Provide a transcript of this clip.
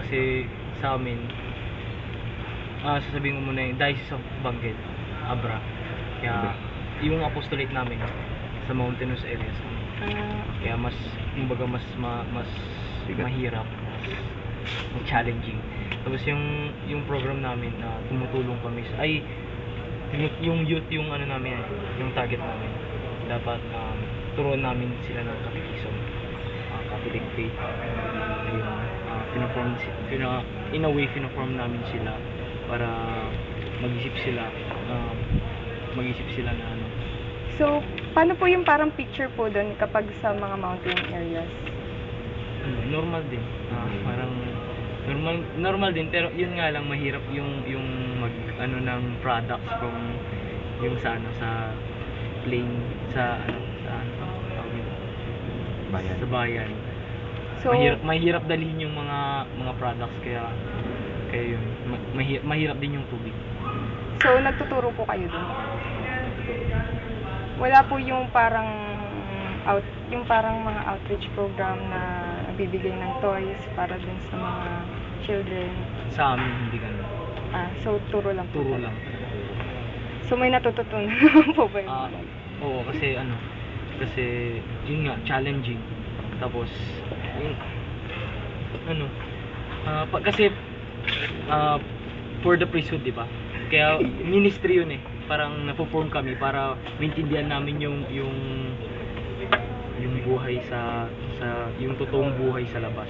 kasi sa amin, sasabihin ko muna yung Diocese of Benguet, Abra. Kaya yung apostolate namin sa mountainous areas. Kaya mas kumbaga mas mahirap, mas challenging. Tapos yung program namin na tumutulong kami sa yung youth yung ano namin, yung target namin. Dapat turuan namin sila ng catechism, Catholic faith. In a way, pinaform namin sila para mag-isip sila na ano. So, paano po yung parang picture po doon kapag sa mga mountain areas? Normal din. Parang normal din, pero yun nga lang mahirap yung mag ano ng products from yung sa plain sa bayan. So, mahirap dalhin yung mga products, kaya yun mahirap din yung tubig. So, nagtuturo po kayo doon? Wala po yung parang mga outreach program na nagbibigay ng toys para dun sa mga children? Sa amin hindi ganun. So turo lang. Turo lang. So may natututunan po ba yun? Oo, kasi yun nga, challenging. Tapos kasi for the priesthood, di ba? Kaya ministry yun parang napo-form kami para maintindihan namin yung buhay sa yung totoong buhay sa labas.